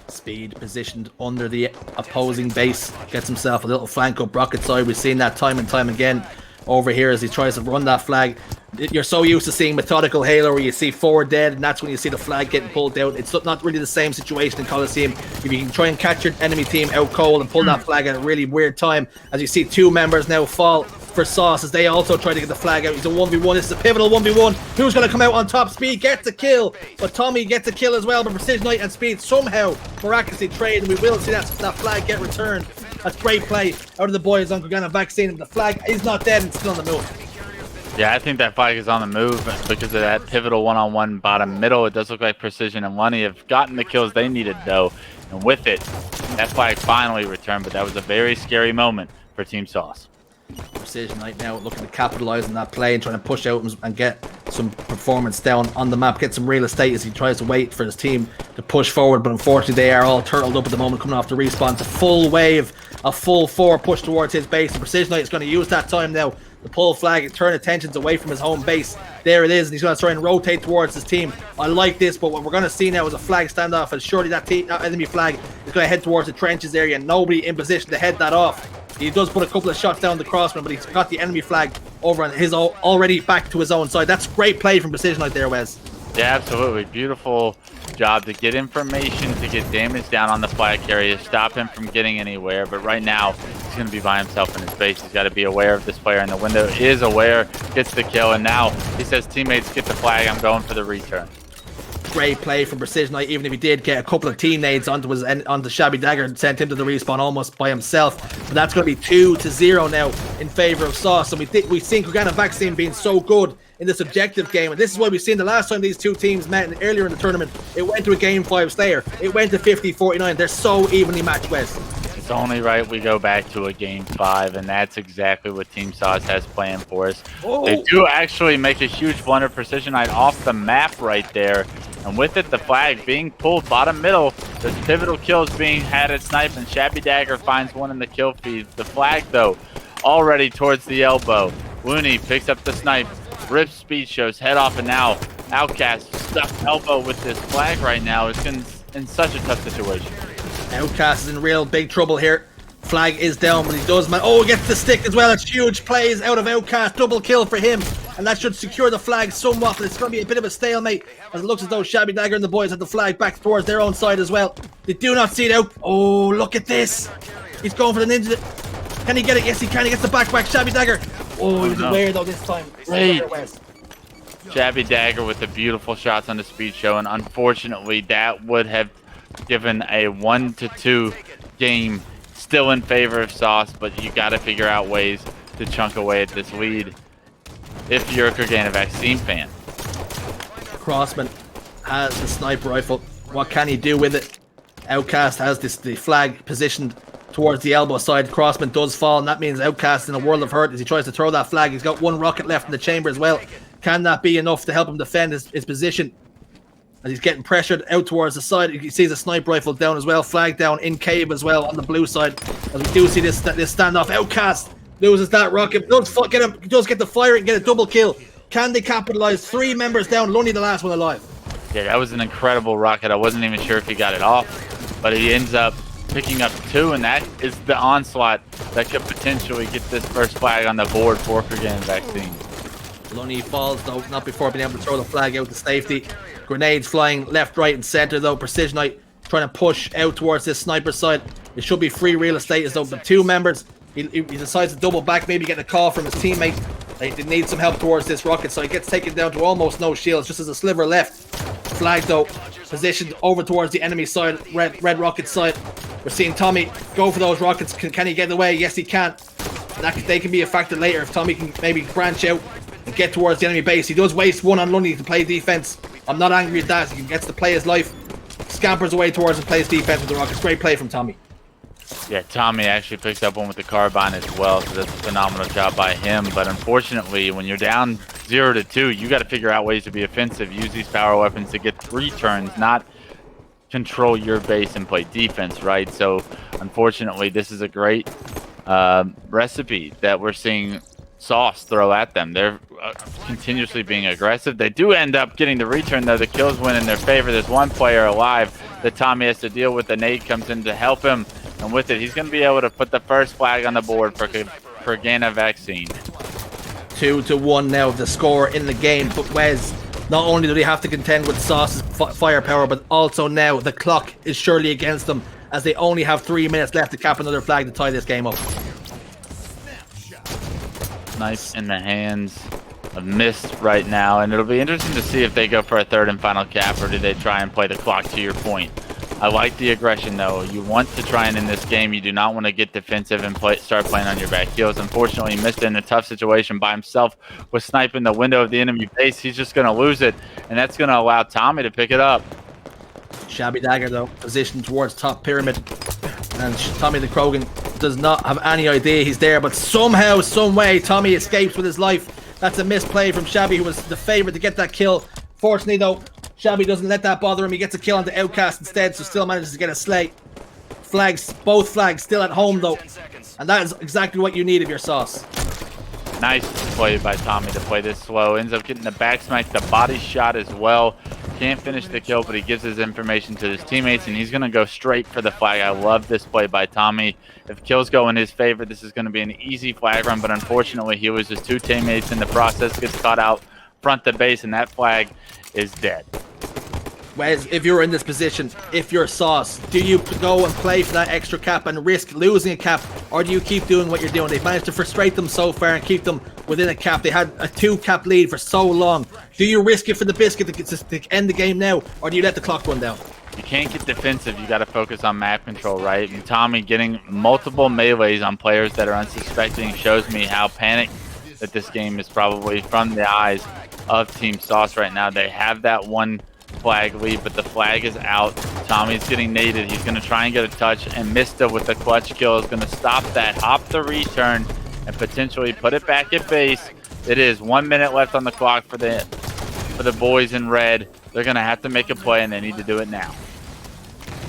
Speed positioned under the opposing base, gets himself a little flank up rocket side. We've seen that time and time again over here as he tries to run that flag. You're so used to seeing methodical Halo where you see 4 dead and that's when you see the flag getting pulled down. It's not really the same situation in Coliseum. If you can try and catch your enemy team out cold and pull that flag at a really weird time, as you see 2 members now fall for Sauce as they also try to get the flag out. He's a 1v1. This is a pivotal 1v1. Who's going to come out on top? Speed gets a kill, but Tommy gets a kill as well. But Precision Light and Speed somehow miraculously trade, and we will see that flag get returned. That's great play out of the boys on Kroganavirus. The flag is not dead and still on the move. Yeah, I think that flag is on the move because of that pivotal one-on-one bottom middle. It does look like Precision and Lunny have gotten the kills they needed, though. And with it, that flag finally returned, but that was a very scary moment for Team Sauce. Precision right now looking to capitalize on that play and trying to push out and get some performance down on the map, get some real estate as he tries to wait for his team to push forward, but unfortunately they are all turtled up at the moment coming off the respawn. It's a full wave, a full 4 push towards his base, and Precision Knight is going to use that time now to pull flag and turn attentions away from his home base. There it is, and he's going to try and rotate towards his team. I like this, but what we're going to see now is a flag standoff, and surely that enemy flag is going to head towards the trenches area, and nobody in position to head that off. He does put a couple of shots down the crossman, but he's got the enemy flag over on his already back to his own side. That's great play from Precision Knight there, Wes. Yeah, absolutely. Beautiful job to get information, to get damage down on the flag carrier, stop him from getting anywhere. But right now, he's going to be by himself in his base. He's got to be aware of this player in the window. Is aware, gets the kill, and now he says, teammates, get the flag. I'm going for the return. Great play from Precision Knight, even if he did get a couple of team nades onto Shabby Dagger and sent him to the respawn almost by himself. But that's going to be 2-0 now in favor of Sauce. And we've seen Kroganavirus being so good in this objective game, and this is what we've seen the last time these two teams met earlier in the tournament. It went to a game 5 slayer. It went to 50-49. They're so evenly matched, Wes. It's only right we go back to a game 5, and that's exactly what Team Sauce has planned for us. Oh. They do actually make a huge blunder. Precision Knight off the map right there, and with it, the flag being pulled bottom middle. There's pivotal kills being had at snipe, and Shabby Dagger finds one in the kill feed. The flag, though, already towards the elbow. Looney picks up the snipe, rips speed, shows head off, and now Outcast stuck elbow with this flag right now. It's in such a tough situation. Outcast is in real big trouble here. Flag is down, but he does, man. Oh, he gets the stick as well. It's huge plays out of Outcast. Double kill for him. And that should secure the flag somewhat, but it's going to be a bit of a stalemate as it looks as though Shabby Dagger and the boys have the flag back towards their own side as well. They do not see it out. Oh, look at this. He's going for the ninja. Can he get it? Yes, he can. He gets the back. Shabby Dagger. Oh, he was aware though this time. Great. Shabby Dagger with the beautiful shots on the speed show, and unfortunately that would have given a 1-2 game, still in favor of Sauce, but you got to figure out ways to chunk away at this lead if you're a Kroganavirus fan. Crossman has the sniper rifle. What can he do with it? Outcast has the flag positioned towards the elbow side. Crossman does fall, and that means Outcast in a world of hurt as he tries to throw that flag. He's got one rocket left in the chamber as well. Can that be enough to help him defend his position? As he's getting pressured out towards the side, he sees a sniper rifle down as well. Flag down in cave as well on the blue side. As we do see this standoff. Outcast loses that rocket. Does get the fire and get a double kill. Can they capitalize? 3 members down, only the last one alive. Yeah, that was an incredible rocket. I wasn't even sure if he got it off, but he ends up picking up 2, and that is the onslaught that could potentially get this first flag on the board for Kroganavirus. Lunny falls though, not before being able to throw the flag out to safety. Grenades flying left, right, and center though. Precision Knight trying to push out towards this sniper side. It should be free real estate as though the 2 members. He decides to double back, maybe get a call from his teammate. They need some help towards this rocket, so he gets taken down to almost no shields, just as a sliver left. Flag though, positioned over towards the enemy side, red rocket side. We're seeing Tommy go for those rockets. Can he get away? Yes, he can. They can be a factor later if Tommy can maybe branch out and get towards the enemy base. He does waste one on Lundy to play defense. I'm not angry at that. He gets to play his life, scampers away towards and plays defense with the rockets. Great play from Tommy. Yeah, Tommy actually picks up one with the carbine as well, so that's a phenomenal job by him. But unfortunately, when you're down 0-2, you got to figure out ways to be offensive. Use these power weapons to get 3 turns, not control your base and play defense, right? So unfortunately, this is a great recipe that we're seeing Sauce throw at them. They're continuously being aggressive. They do end up getting the return, though. The kills win in their favor. There's 1 player alive that Tommy has to deal with. The nade comes in to help him, and with it, he's going to be able to put the first flag on the board for Kroganavirus. 2-1 now, the score in the game. But Wes, not only do they have to contend with Sauce's firepower, but also now the clock is surely against them, as they only have 3 minutes left to cap another flag to tie this game up. Nice in the hands of Mist right now, and it'll be interesting to see if they go for a 3rd and final cap, or do they try and play the clock, to your point. I like the aggression, though. You want to try and in this game. You do not want to get defensive and start playing on your back heels. Unfortunately, Mist in a tough situation by himself with sniping the window of the enemy base. He's just going to lose it, and that's going to allow Tommy to pick it up. Shabby Dagger, though, positioned towards top pyramid. And Tommy the Krogan does not have any idea he's there, but somehow, some way, Tommy escapes with his life. That's a misplay from Shabby, who was the favorite to get that kill. Fortunately, though, Shabby doesn't let that bother him. He gets a kill on the Outcast instead, so still manages to get a slay. Flags, both flags still at home, though. And that is exactly what you need of your Sauce. Nice play by Tommy to play this slow. Ends up getting the back smack, the body shot as well. Can't finish the kill, but he gives his information to his teammates, and he's going to go straight for the flag. I love this play by Tommy. If kills go in his favor, this is going to be an easy flag run, but unfortunately, he loses 2 teammates in the process, gets caught out front the base, and that flag is dead. Wes, if you're in this position, if you're Sauce, do you go and play for that extra cap and risk losing a cap, or do you keep doing what you're doing? They've managed to frustrate them so far and keep them within a cap. They had a 2-cap lead for so long. Do you risk it for the biscuit to end the game now, or do you let the clock run down? You can't get defensive. You got to focus on map control, right? And Tommy getting multiple melees on players that are unsuspecting shows me how panicked that this game is probably from the eyes of Team Sauce right now. They have that 1 flag lead, but the flag is out. Tommy's getting naded. He's going to try and get a touch, and Mista with the clutch kill is going to stop that, hop the return, and potentially put it back at base. It is 1 minute left on the clock for the boys in red. They're going to have to make a play, and they need to do it now.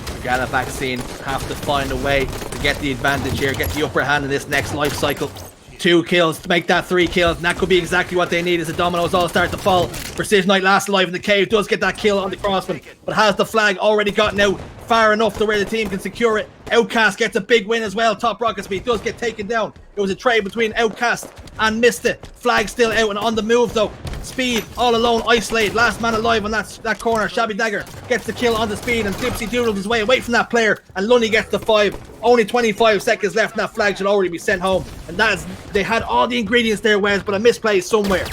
Kroganavirus have to find a way to get the advantage here, get the upper hand in this next life cycle. 2 kills to make that 3 kills, and that could be exactly what they need as the dominoes all start to fall. Precision Knight last alive in the cave, does get that kill on the crossman, but has the flag already gotten out far enough to where the team can secure it. Outcast gets a big win as well. Top Rocket Speed does get taken down. It was a trade between Outcast and Mista. Flag still out and on the move though. Speed all alone, isolated, last man alive on that corner. Shabby Dagger gets the kill on the Speed, and Dipsy doodles his way away from that player, and Lunny gets the 5. Only 25 seconds left, and that flag should already be sent home. And they had all the ingredients there, Wes, but a misplay somewhere.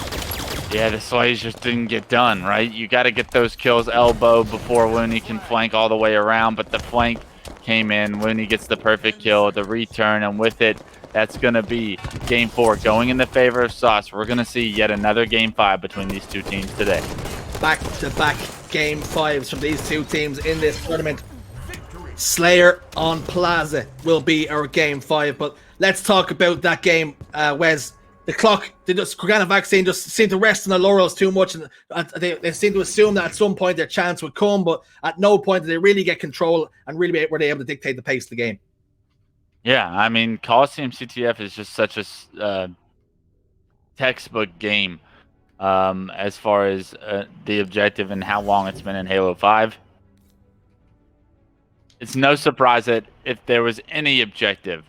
Yeah, the slays just didn't get done, right? You got to get those kills elbow before Looney can flank all the way around, but the flank came in. Looney gets the perfect kill, the return, and with it, that's going to be Game 4 going in the favor of Sauce. We're going to see yet another Game 5 between these 2 teams today. Back-to-back Game 5s from these 2 teams in this tournament. Slayer on Plaza will be our Game 5, but let's talk about that game, Wes. The clock, Kroganavirus just seemed to rest on the laurels too much, and they seem to assume that at some point their chance would come, but at no point did they really get control and really were they able to dictate the pace of the game. Yeah, I mean, Coliseum CTF is just such a textbook game as far as the objective and how long it's been in Halo 5. It's no surprise that if there was any objective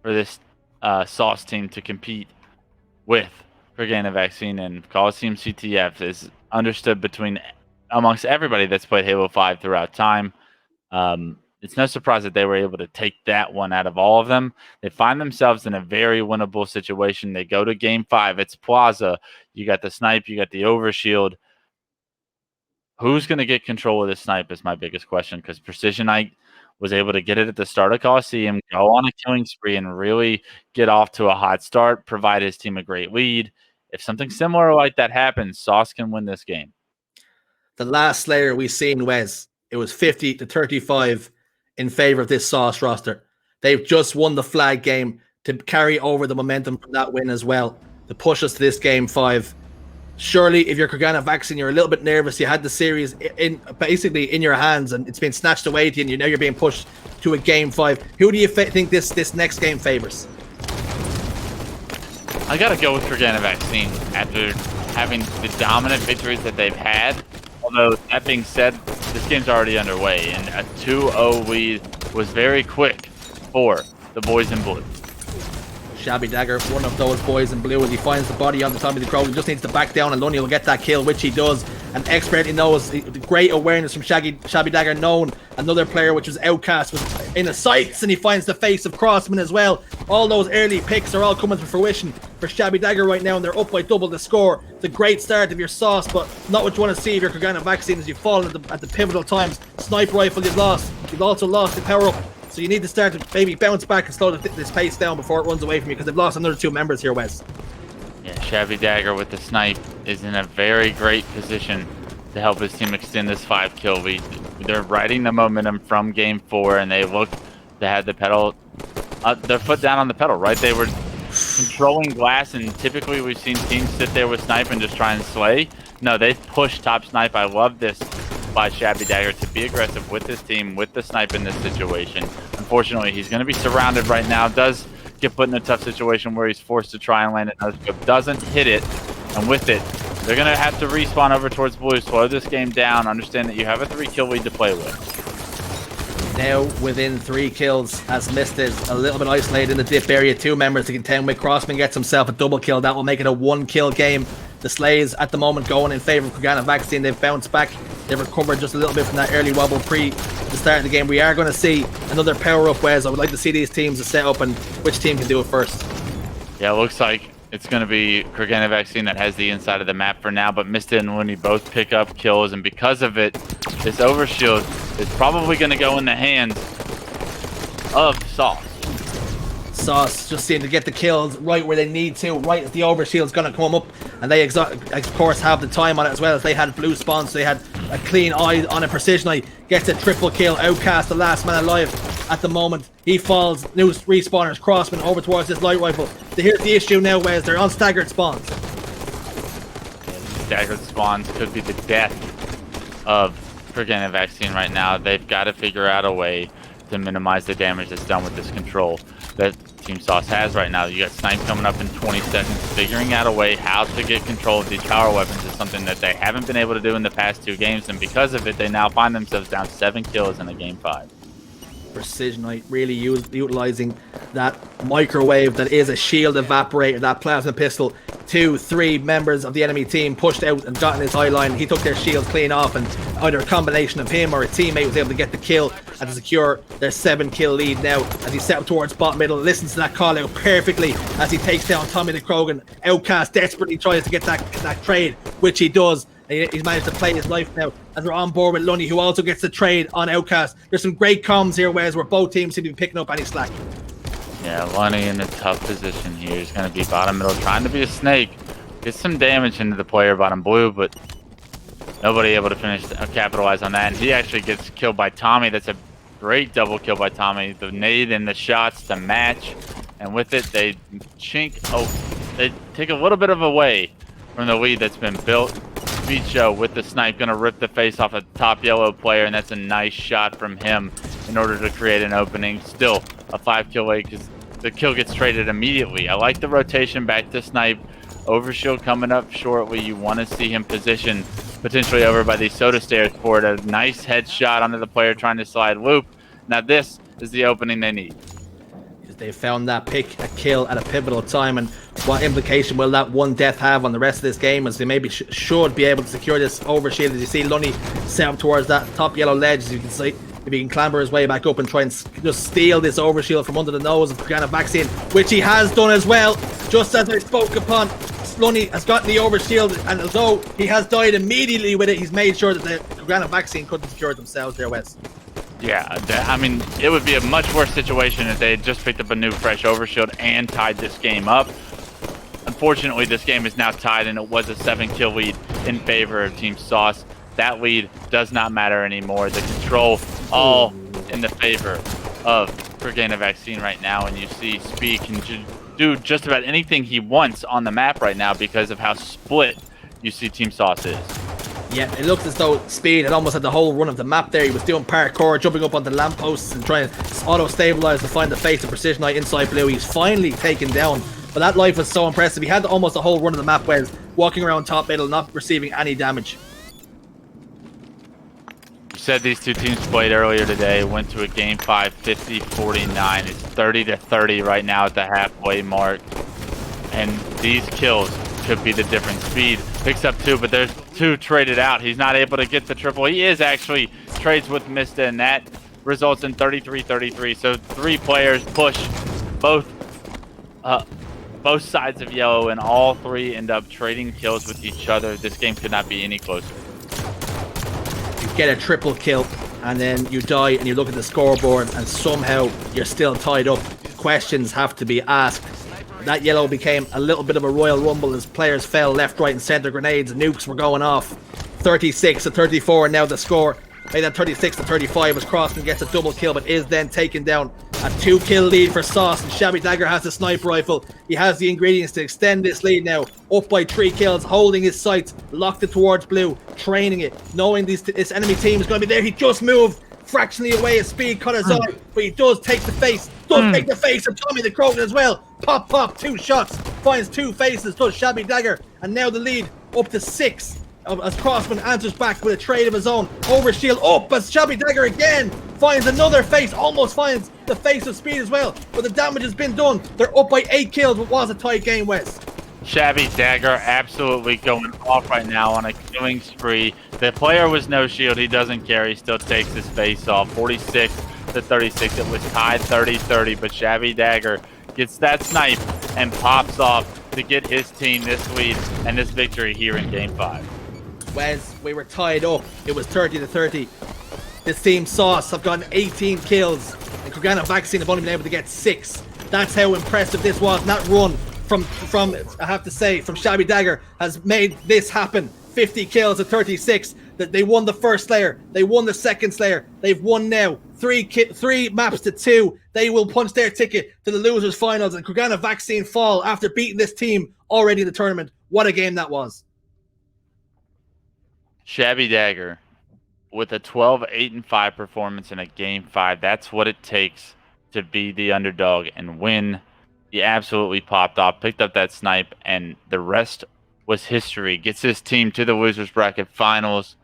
for this Sauce team to compete with Kroganavirus and Coliseum CTF is understood amongst everybody that's played Halo 5 throughout time. It's no surprise that they were able to take that one out of all of them. They find themselves in a very winnable situation. They go to Game 5. It's Plaza. You got the snipe. You got the overshield. Who's going to get control of the snipe is my biggest question, because Precision Knight was able to get it at the start of Coliseum, go on a killing spree, and really get off to a hot start, provide his team a great lead. If something similar like that happens, Sauce can win this game. The last Slayer we seen, Wes, it was 50-35 in favor of this Sauce roster. They've just won the flag game to carry over the momentum from that win as well, to push us to this Game 5. Surely, if you're Kroganavirus, you're a little bit nervous. You had the series basically in your hands, and it's been snatched away to you, and you know you're being pushed to a Game 5. Who do you think this next game favors? I got to go with Kroganavirus after having the dominant victories that they've had. Although, that being said, this game's already underway, and a 2-0 lead was very quick for the boys in blue. Shabby Dagger, one of those boys in blue, as he finds the body on the top of the crow. He just needs to back down, and Lunny will get that kill, which he does. And expertly knows, great awareness from Shabby Dagger, known another player, which was Outcast, was in the sights, and he finds the face of Crossman as well. All those early picks are all coming to fruition for Shabby Dagger right now, and they're up by double the score. It's a great start of your Sauce, but not what you want to see if you're Kroganavirus as you fall at the pivotal times. Sniper rifle you've lost. You've also lost the power up. So you need to start to maybe bounce back and slow this pace down before it runs away from you, because they've lost another 2 members here, Wes. Yeah, Shabby Dagger with the snipe is in a very great position to help his team extend this 5-kill lead. They're riding the momentum from Game 4, and they look to have the pedal their foot down on the pedal, right? They were controlling glass, and typically we've seen teams sit there with snipe and just try and slay. No, they push top snipe. I love this by Shabby Dagger to be aggressive with this team, with the snipe in this situation. Unfortunately, he's going to be surrounded right now. Does get put in a tough situation where he's forced to try and land it. Doesn't hit it, and with it, they're going to have to respawn over towards blue, slow this game down, understand that you have a 3-kill lead to play with. Now within 3 kills, as Mist is a little bit isolated in the dip area. 2 members to contend with. Crossman gets himself a double kill. That will make it a 1-kill game. The Slays at the moment going in favor of Kroganavirus. They've bounced back. They've recovered just a little bit from that early wobble pre the start of the game. We are going to see another power up, Wes. I would like to see these teams to set up and which team can do it first. Yeah, it looks like it's going to be Kroganavirus that has the inside of the map for now, but Mista and Looney both pick up kills, and because of it, this overshield is probably going to go in the hands of Sauce. Sauce just seem to get the kills right where they need to, right as the overshield's going to come up, and they of course have the time on it as well, as they had blue spawns, so they had a clean eye on a precision eye. Gets a triple kill. Outcast, the last man alive at the moment. He falls. New respawners. Crossman over towards this light rifle. So here's the issue now, Wes. They're on staggered spawns. Staggered spawns could be the death of Kroganavirus right now. They've got to figure out a way to minimize the damage that's done with this control that Team Sauce has right now. You got Snipe coming up in 20 seconds. Figuring out a way how to get control of these power weapons is something that they haven't been able to do in the past 2 games, and because of it, they now find themselves down 7 kills in a game 5. Precision Knight really utilizing that microwave that is a shield evaporator, that plasma pistol. 2, 3 members of the enemy team pushed out and got in his eye line. He took their shields clean off, and either a combination of him or a teammate was able to get the kill and to secure their 7-kill lead now as he set up towards bottom middle. Listens to that call out perfectly as he takes down Tommy the Krogan. Outcast desperately tries to get that trade, which he does. He's managed to play his life now as we're on board with Lunny, who also gets the trade on Outcast. There's some great comms here, Wes, where both teams seem to be picking up any slack. Yeah, Lunny in a tough position here. He's going to be bottom middle, trying to be a snake. Get some damage into the player bottom blue, but nobody able to capitalize on that. And he actually gets killed by Tommy. That's a great double kill by Tommy. The nade and the shots to match. And with it, they they take a little bit of away from the lead that's been built. Speed Show with the snipe, gonna rip the face off a top yellow player, and that's a nice shot from him in order to create an opening. Still a 5-kill lead because the kill gets traded immediately. I like the rotation back to snipe. Overshield coming up shortly. You want to see him positioned potentially over by these soda stairs for it. A nice headshot onto the player trying to slide loop. Now this is the opening they need. They found that pick, a kill at a pivotal time, and what implication will that one death have on the rest of this game, as they maybe should be able to secure this overshield. As you see Lunny set up towards that top yellow ledge, as you can see, if he can clamber his way back up and try and just steal this overshield from under the nose of Kroganavirus, which he has done as well. Just as I spoke upon, Lunny has gotten the overshield, and although he has died immediately with it, he's made sure that the Kroganavirus couldn't secure it themselves there, Wes. Yeah, I mean, it would be a much worse situation if they had just picked up a new fresh overshield and tied this game up. Unfortunately, this game is now tied, and it was a 7-kill lead in favor of Team Sauce. That lead does not matter anymore. The control all in the favor of Kroganavirus right now, and you see Speed can do just about anything he wants on the map right now because of how split you see Team Sauce is. Yeah, it looks as though Speed had almost had the whole run of the map there. He was doing parkour, jumping up onto lampposts and trying to auto-stabilize to find the face of Precision Knight inside blue. He's finally taken down, but that life was so impressive. He had almost the whole run of the map where he's walking around top middle, not receiving any damage. You said these two teams played earlier today, went to a game 5, 50-49. It's 30-30 right now at the halfway mark. And these kills could be the difference. Speed picks up 2, but there's 2 traded out. He's not able to get the triple. He is actually trades with Mista, and that results in 33-33. So 3 players push both sides of yellow, and all 3 end up trading kills with each other. This game could not be any closer. You get a triple kill, and then you die, and you look at the scoreboard, and somehow you're still tied up. Questions have to be asked. That yellow became a little bit of a Royal Rumble as players fell left, right, and center. Grenades and nukes were going off. 36-34, and now the score. That 36-35 as Crossman gets a double kill, but is then taken down A 2-kill lead for Sauce, and Shabby Dagger has the sniper rifle. He has the ingredients to extend this lead now. Up by 3 kills, holding his sights, locked it towards blue, training it, knowing this enemy team is going to be there. He just moved fractionally away. His speed cut his eye, but he does take the face. Take the face of Tommy the Krogan as well. Pop, 2 shots. Finds 2 faces, does Shabby Dagger. And now the lead up to 6. As Crossman answers back with a trade of his own. Overshield up as Shabby Dagger again finds another face. Almost finds the face of Speed as well. But the damage has been done. They're up by 8 kills. What was a tight game, Wes? Shabby Dagger absolutely going off right now on a killing spree. The player was no shield. He doesn't care. He still takes his face off. 46 to 36. It was tied 30-30, but Shabby Dagger gets that snipe and pops off to get his team this lead and this victory here in Game 5. Wes, we were tied up. It was 30-30. This team Sauce have gotten 18 kills, and Kroganavirus have only been able to get 6. That's how impressive this was. And that run from I have to say, from Shabby Dagger has made this happen. 50 kills at 36. That they won the first Slayer, they won the second Slayer, they've won now 3 maps to 2. They will punch their ticket to the losers finals, and Kroganavirus fall after beating this team already in the tournament. What a game that was. Shabby Dagger with a 12-8-5 performance in a Game 5. That's what it takes to be the underdog and win. He absolutely popped off, picked up that snipe, and the rest was history. Gets his team to the losers bracket finals.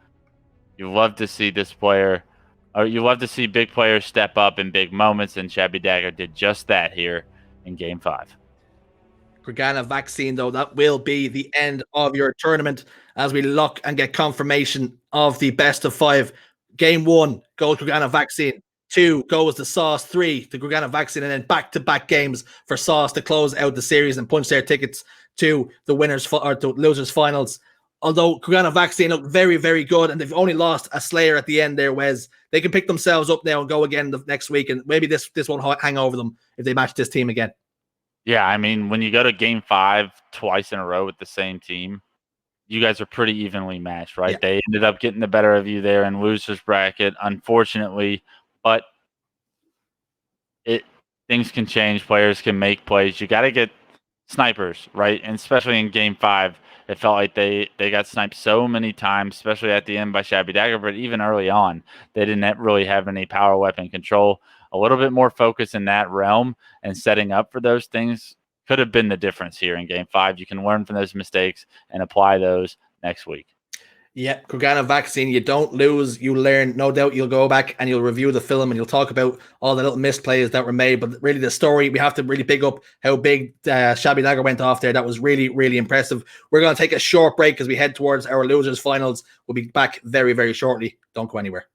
You love to see this player, or you love to see big players step up in big moments, and Shabby Dagger did just that here in Game 5. Kroganavirus, though, that will be the end of your tournament as we look and get confirmation of the best of 5. Game 1 goes Kroganavirus, 2 goes to Sauce, 3 to Kroganavirus, and then back-to-back games for Sauce to close out the series and punch their tickets to the winners or to losers finals. Although Kroganavirus look very, very good, and they've only lost a Slayer at the end there, Wes. They can pick themselves up now and go again the next week, and maybe this won't hang over them if they match this team again. Yeah, I mean, when you go to Game 5 twice in a row with the same team, you guys are pretty evenly matched, right? Yeah. They ended up getting the better of you there in losers bracket, unfortunately, but things can change. Players can make plays. You got to get snipers, right? And especially in Game 5, it felt like they got sniped so many times, especially at the end by Shabby Dagger, but even early on, they didn't really have any power weapon control. A little bit more focus in that realm and setting up for those things could have been the difference here in Game 5. You can learn from those mistakes and apply those next week. Yeah, Kroganavirus, you don't lose, you learn. No doubt you'll go back and you'll review the film and you'll talk about all the little misplays that were made. But really the story, we have to really pick up how big Shabby Dagger went off there. That was really, really impressive. We're going to take a short break as we head towards our losers finals. We'll be back very, very shortly. Don't go anywhere.